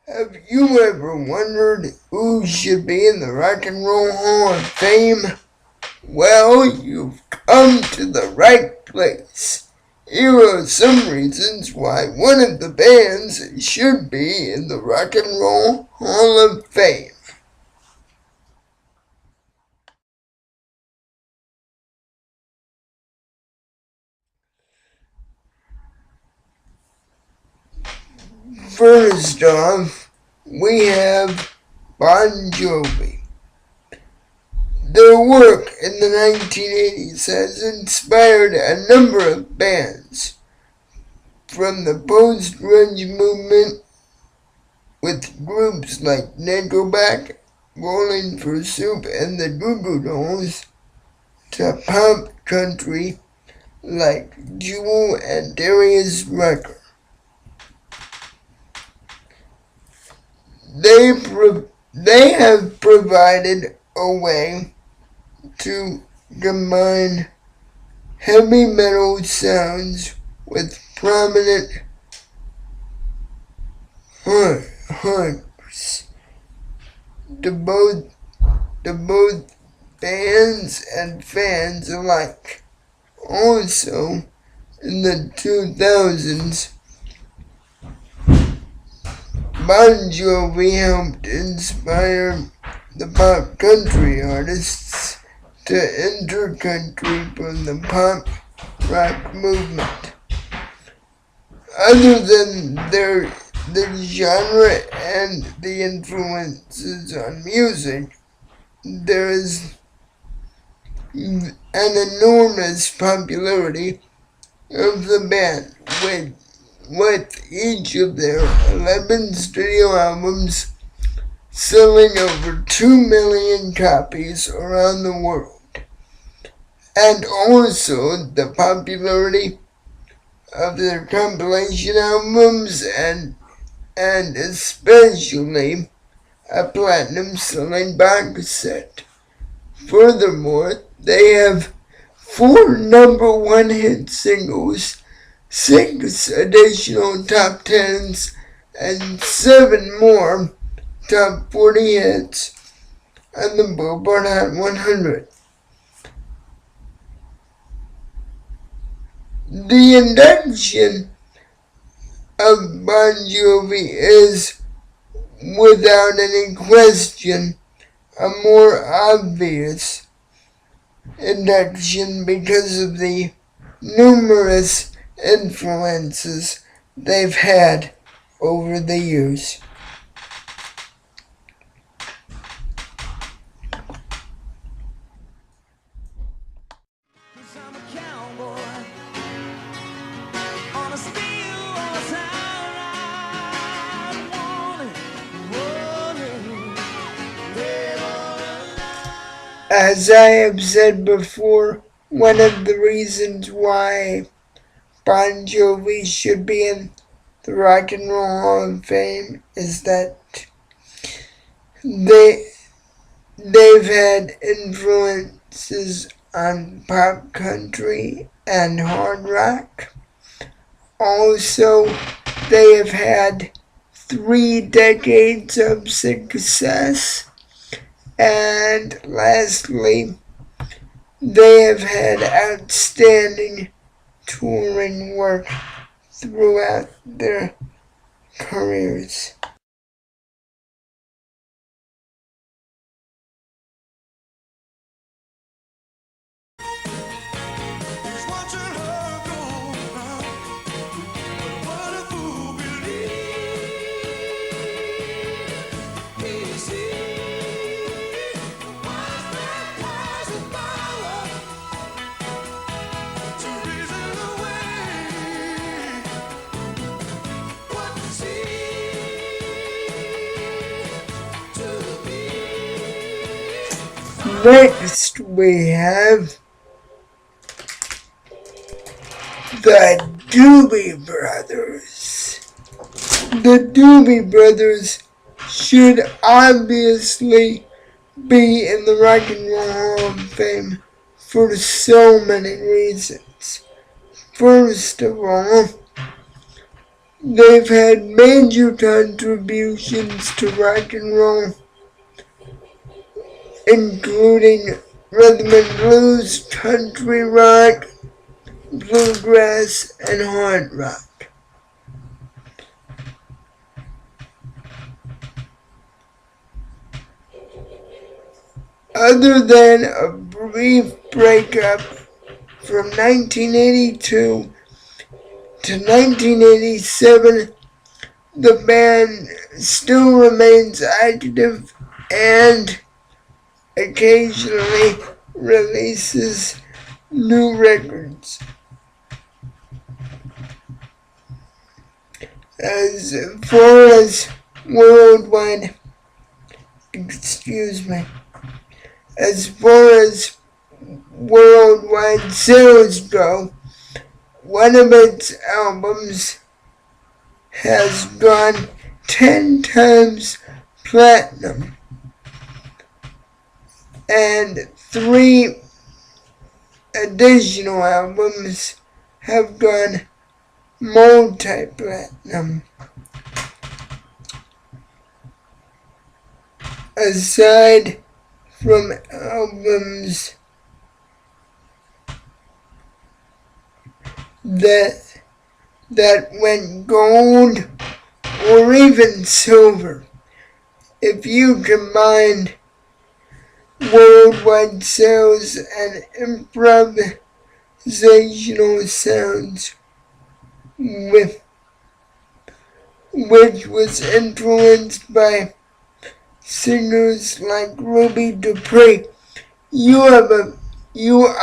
Have you ever wondered who should be in the Rock and Roll Hall of Fame? Well, you've come to the right place. Here are some reasons why one of the bands should be in the Rock and Roll Hall of Fame. First off, we have Bon Jovi. Their work in the 1980s has inspired a number of bands, from the post-grunge movement with groups like Nickelback, Rolling for Soup, and the Goo Goo Dolls, to pop country like Jewel and Darius Rucker. They have provided a way to combine heavy metal sounds with prominent hooks to both bands and fans alike. Also, in the 2000s, Bon Jovi helped inspire the pop country artists to enter country from the pop rock movement. Other than the genre and the influences on music, there is an enormous popularity of the band, with each of their 11 studio albums selling over 2 million copies around the world, and also the popularity of their compilation albums and especially a platinum selling box set. Furthermore, they have 4 number 1 hit singles, 6 additional top 10s, and 7 more top 40 hits on the Billboard Hot 100. The induction of Bon Jovi is, without any question, a more obvious induction because of the numerous influences they've had over the years. As I have said before, one of the reasons why Bon Jovi should be in the Rock and Roll Hall of Fame is that they've had influences on pop country and hard rock. Also, they have had 3 decades of success. And lastly, they have had outstanding touring work throughout their careers. Next, we have the Doobie Brothers. The Doobie Brothers should obviously be in the Rock and Roll Hall of Fame for so many reasons. First of all, They've had major contributions to rock and roll, including rhythm and blues, country rock, bluegrass, and hard rock. Other than a brief breakup from 1982 to 1987, the band still remains active and occasionally releases new records. As far as worldwide, as far as worldwide sales go, one of its albums has gone 10 times platinum, and 3 additional albums have gone multi-platinum. Aside from albums that went gold or even silver, if you combine worldwide sales and improvisational sounds, which was influenced by singers like Ruby Dupree, you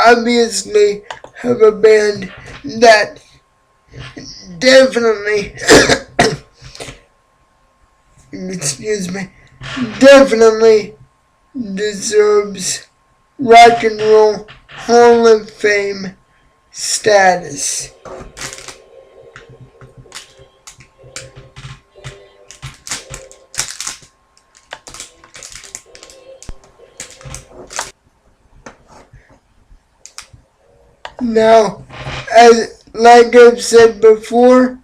obviously have a band that definitely definitely deserves Rock and Roll Hall of Fame status. Now, like I've said before,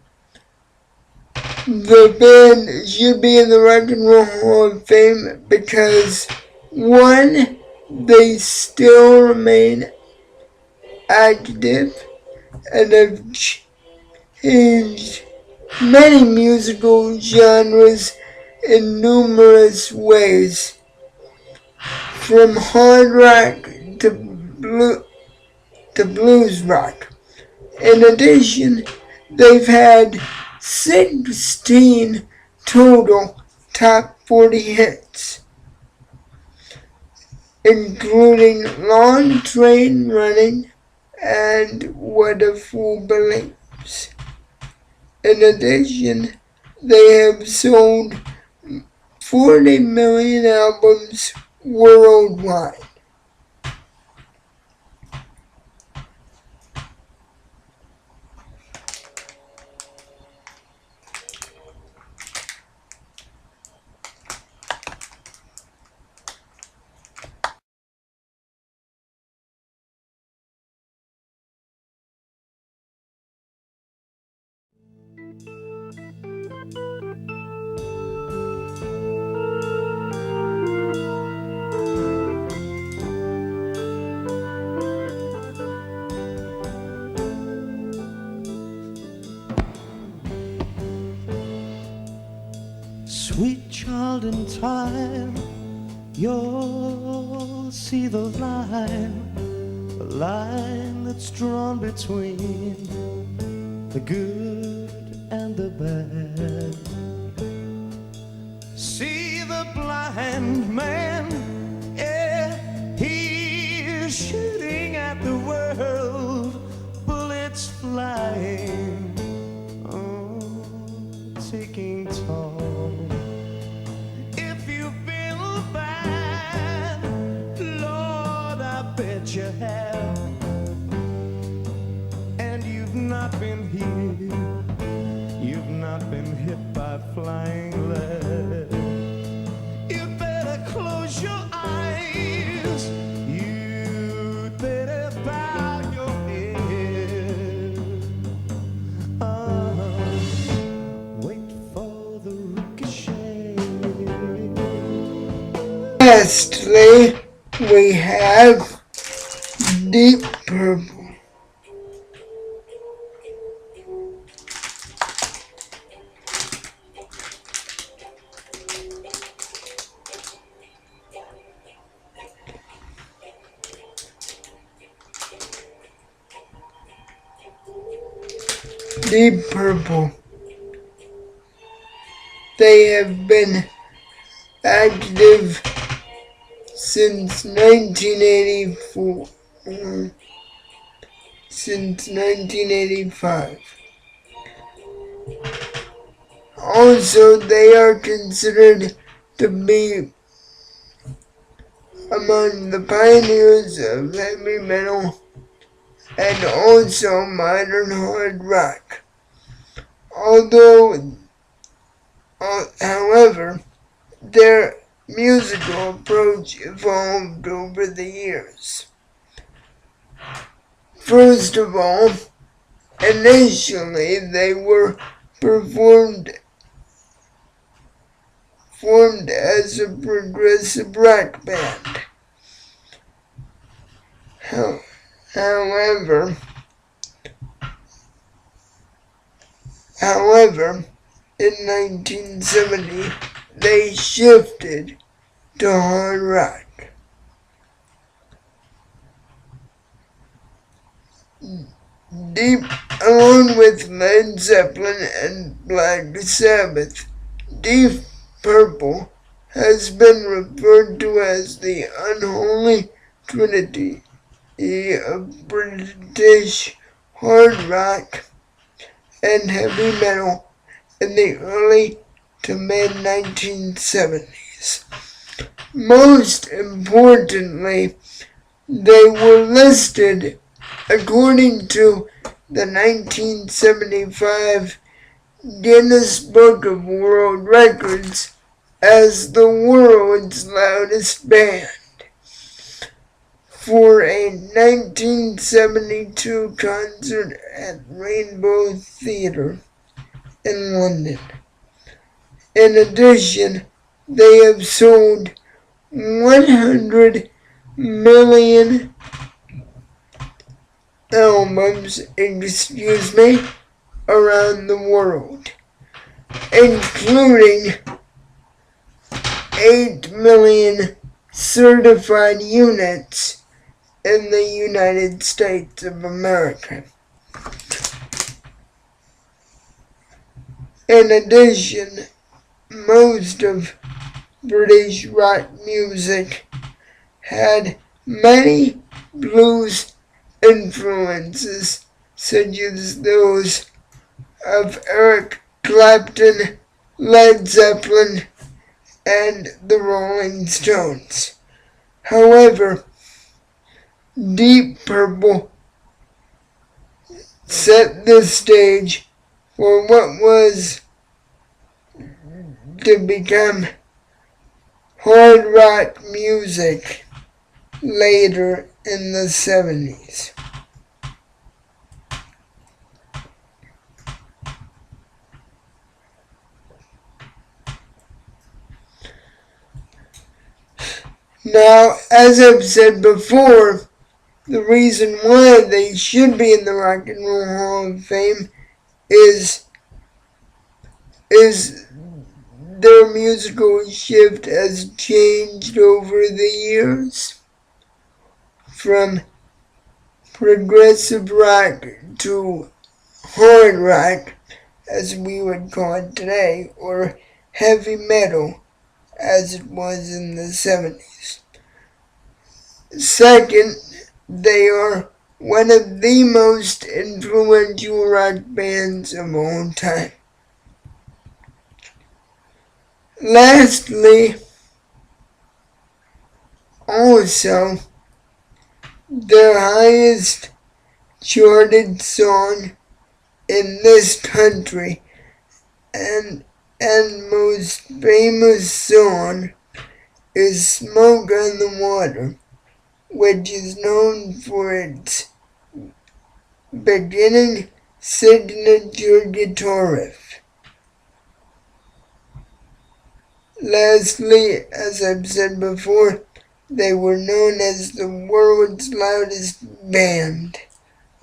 the band should be in the Rock and Roll Hall of Fame because, one, they still remain active and have changed many musical genres in numerous ways, from hard rock to blues rock. In addition, they've had 16 total top 40 hits, including Long Train Running and What a Fool Believes. In addition, they have sold 40 million albums worldwide. Sweet child, in time, you'll see the line that's drawn between the good and the bad. See the blind man, yeah, he's shooting at the world, bullets flying, taking toll. You have, and you've not been here, you've not been hit by flying lead. You better close your eyes, you better bow your head. lastly, we have Deep Purple. Deep Purple. They have been active since 1984, since 1985. Also, they are considered to be among the pioneers of heavy metal and also modern hard rock. However, their musical approach evolved over the years. First of all, initially they were formed as a progressive rock band. However, in 1970, they shifted to hard rock. Along with Led Zeppelin and Black Sabbath, Deep Purple has been referred to as the unholy trinity of British hard rock and heavy metal in the early to mid-1970s. Most importantly, they were listed according to the 1975 Guinness Book of World Records as the world's loudest band for a 1972 concert at Rainbow Theatre in London. In addition, they have sold 100 million albums, around the world, including 8 million certified units in the United States of America. In addition, most of British rock music had many blues influences, such as those of Eric Clapton, Led Zeppelin, and the Rolling Stones. However, Deep Purple set the stage for what was to become hard rock music later in the 70s. Now, as I've said before, the reason why they should be in the Rock and Roll Hall of Fame is their musical shift has changed over the years from progressive rock to hard rock, as we would call it today, or heavy metal, as it was in the 70s. Second, they are one of the most influential rock bands of all time. Lastly, also, their highest charted song in this country and most famous song is Smoke on the Water, which is known for its beginning signature guitar riff. Lastly, as I've said before, they were known as the world's loudest band,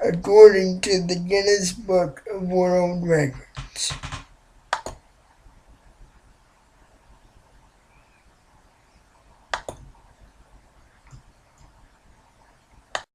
according to the Guinness Book of World Records.